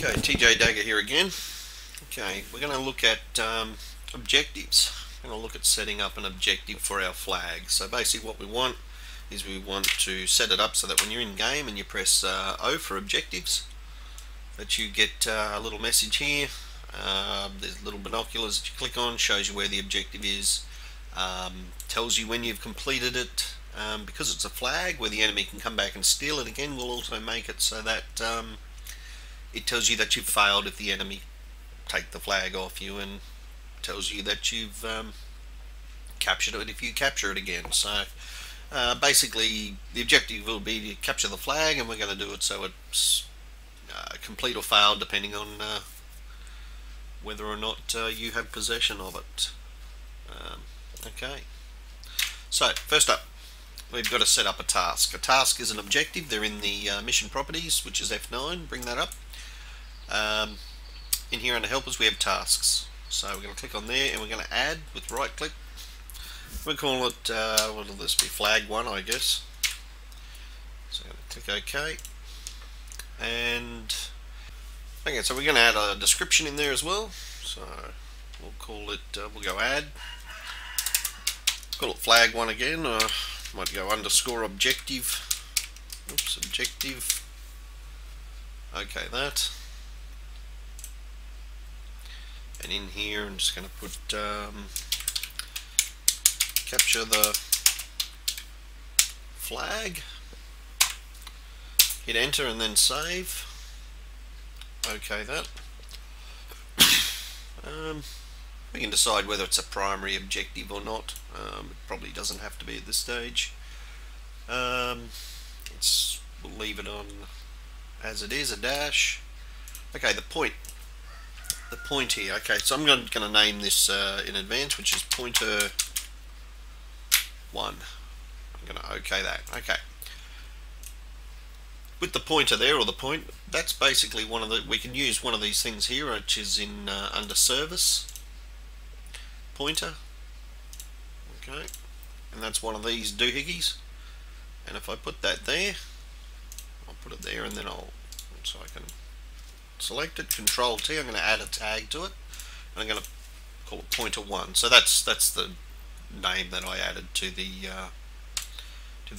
Okay, TJ Dagger here again. Okay, we're going to look at objectives. We're going to look at setting up an objective for our flag. So basically what we want is we want to set it up so that when you're in game and you press O for objectives, that you get a little message here. There's little binoculars that you click on, shows you where the objective is, tells you when you've completed it. Because it's a flag where the enemy can come back and steal it again, we'll also make it so that it tells you that you've failed if the enemy take the flag off you, and tells you that you've captured it if you capture it again. So basically the objective will be to capture the flag, and we're going to do it so it's complete or failed depending on whether or not you have possession of it. Okay, so first up, we've got to set up a task. A task is an objective. They're in the mission properties, which is F9. Bring that up. In here under helpers we have tasks. So we're going to click on there and we're going to add with right click. We'll call it, what will this be, flag 1 I guess. So I'm going to click OK. And okay, so we're going to add a description in there as well. So we'll call it, we'll go add. Call it flag 1 again, or might go underscore objective. Oops, objective. Okay, that. And in here I'm just going to put capture the flag, hit enter and then save. Okay, that. We can decide whether it's a primary objective or not. It probably doesn't have to be at this stage. We'll leave it on as it is, a dash. Okay, the point here. Okay, so I'm going to name this in advance, which is pointer 1. I'm going to OK that. Okay. With the pointer there, or the point, that's basically one of the, we can use one of these things here, which is in under service, pointer. Okay, and that's one of these doohickeys. And if I put that there, I'll put it there, and then so I can select it, Control T. I'm going to add a tag to it, and I'm going to call it pointer 1. So that's the name that I added to the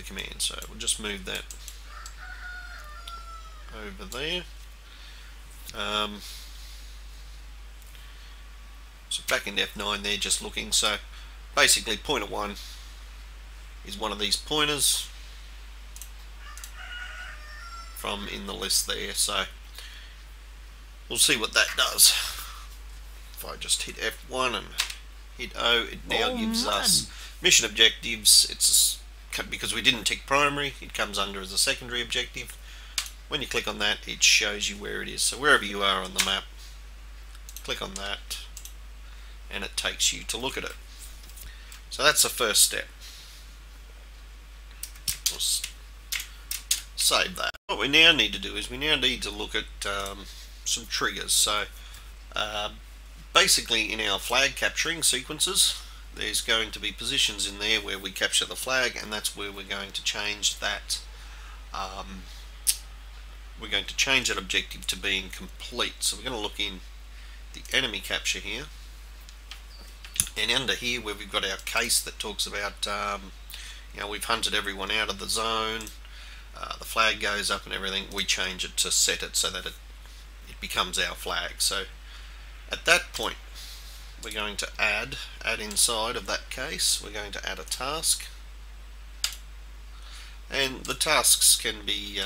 command. So we'll just move that over there. So back in F9 there, just looking. So basically pointer 1 is one of these pointers from in the list there. So we'll see what that does. If I just hit F1 and hit O, it now gives us mission objectives. It's because we didn't tick primary, it comes under as a secondary objective. When you click on that, it shows you where it is. So wherever you are on the map, click on that and it takes you to look at it. So that's the first step. We'll save that. What we now need to do is we now need to look at some triggers. So basically in our flag capturing sequences, there's going to be positions in there where we capture the flag, and that's where we're going to change that. We're going to change that objective to being complete. So we're going to look in the enemy capture here, and under here where we've got our case that talks about you know, we've hunted everyone out of the zone, the flag goes up and everything, we change it to set it so that it becomes our flag. So at that point we're going to add inside of that case, we're going to add a task, and the tasks can be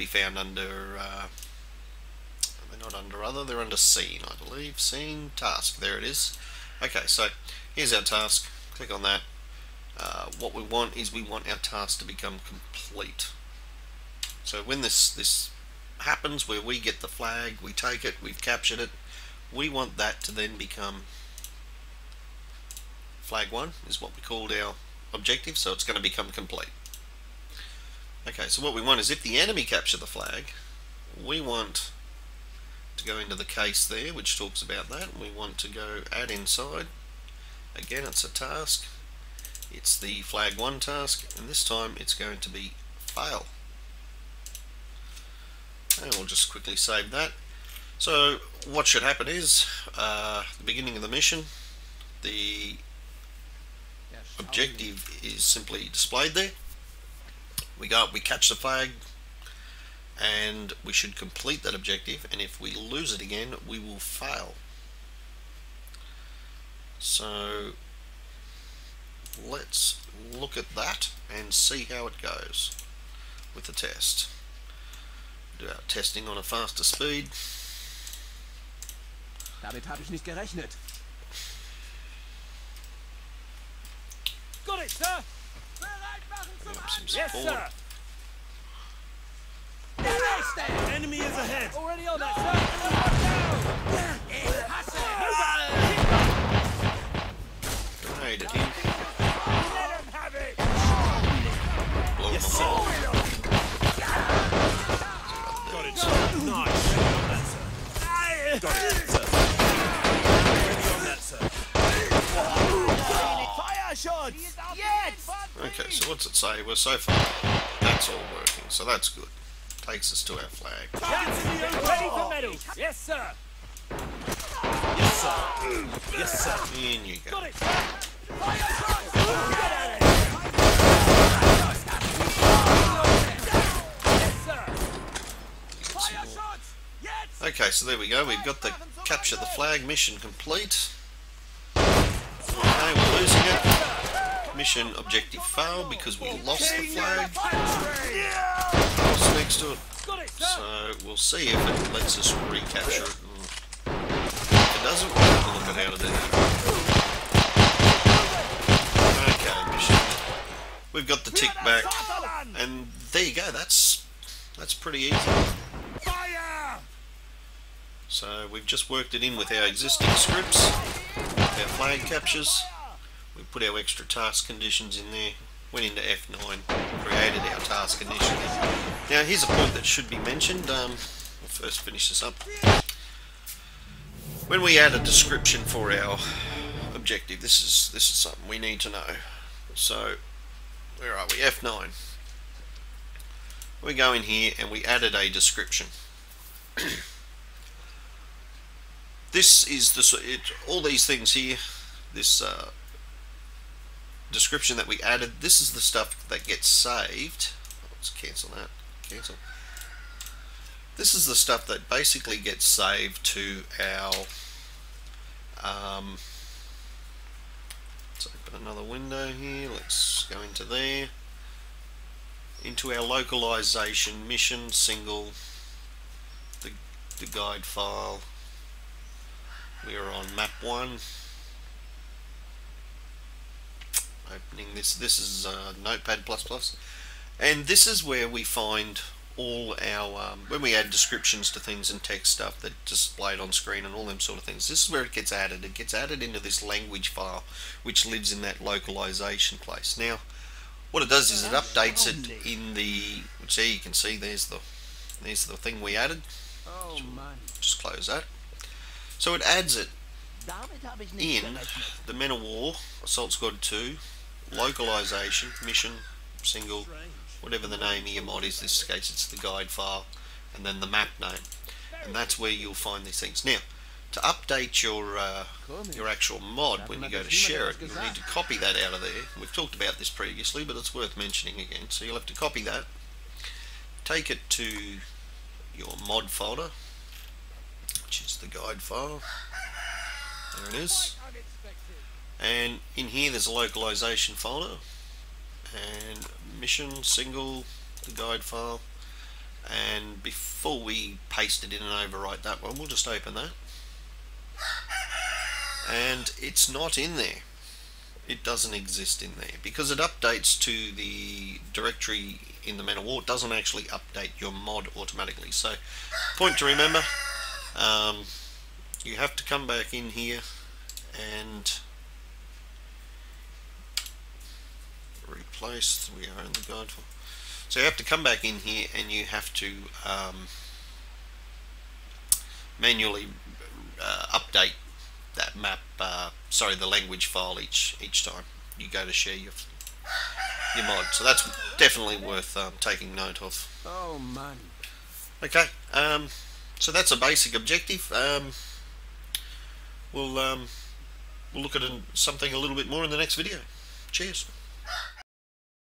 found under they're not under other, they're under scene, I believe. Scene, task, there it is. Okay, so here's our task. Click on that. What we want is we want our task to become complete. So when this happens, where we get the flag, we take it, we've captured it, we want that to then become flag 1 is what we called our objective, so it's going to become complete. Okay, so what we want is if the enemy capture the flag, we want to go into the case there which talks about that. We want to go add inside. Again, it's a task. It's the flag 1 task, and this time it's going to be fail. And we'll just quickly save that. So what should happen is, the beginning of the mission, the objective is simply displayed there. We go up, we catch the flag, and we should complete that objective, and if we lose it again, we will fail. So let's look at that and see how it goes with the test. Do our testing on a faster speed. Damit habe ich nicht gerechnet. Got it, sir. Yes, sir. Enemy is ahead. Already on that, sir. Grenade at him. Let him have it. Blow Yes, him sir. off. Got it, sir. Nice. Got it, sir. Already on that, sir. Fire shots. Yes. Okay, so what's it say? Well, so far, that's all working, so that's good. Takes us to our flag. Ready for medals. Yes, sir. Yes, sir. Yes, sir. In you go. Got it, sir. Fire shots. Yes, sir. Fire shots. Yes. Okay, so there we go. We've got the capture the flag mission complete. Okay, we're losing it. Mission objective failed because we lost the flag. What's next to it? So we'll see if it lets us recapture it. If it doesn't, we'll have to look at how to do that. Okay, mission. We've got the tick back, and there you go. That's pretty easy. Fire! So we've just worked it in with our existing scripts, with our flag captures. We put our extra task conditions in there, went into F9, created our task conditions. Now here's a point that should be mentioned. We'll first finish this up. When we add a description for our objective, this is something we need to know. So where are we? F9. We go in here and we added a description. This is all these things here. This description that we added. This is the stuff that gets saved. Let's cancel that. Cancel. This is the stuff that basically gets saved to our. Let's open another window here. Let's go into there. Into our localization mission single. The guide file. We are on map 1. Opening this is Notepad++, and this is where we find all our when we add descriptions to things and text stuff that displayed on screen and all them sort of things. This is where it gets added. It gets added into this language file, which lives in that localization place. Now, what it does is it updates it in the. Which there you can see. There's the thing we added. Oh man! Just close that. So it adds it in the Men of War, Assault Squad 2, localization, mission, single, whatever the name of your mod is. In this case it's the guide file, and then the map name, and that's where you'll find these things. Now, to update your actual mod when you go to share it, you'll need to copy that out of there. We've talked about this previously, but it's worth mentioning again. So you'll have to copy that, take it to your mod folder, which is the guide file. There it is. And in here there's a localization folder, and mission, single, the guide file. And before we paste it in and overwrite that one, we'll just open that. And it's not in there. It doesn't exist in there because it updates to the directory in the Men of War. It doesn't actually update your mod automatically. So, point to remember, you have to come back in here and replace. We are in the guide file. So you have to come back in here and you have to manually update that map, the language file each time you go to share your mod. So that's definitely worth taking note of. Oh man! Okay, so that's a basic objective. We'll look at something a little bit more in the next video. Cheers.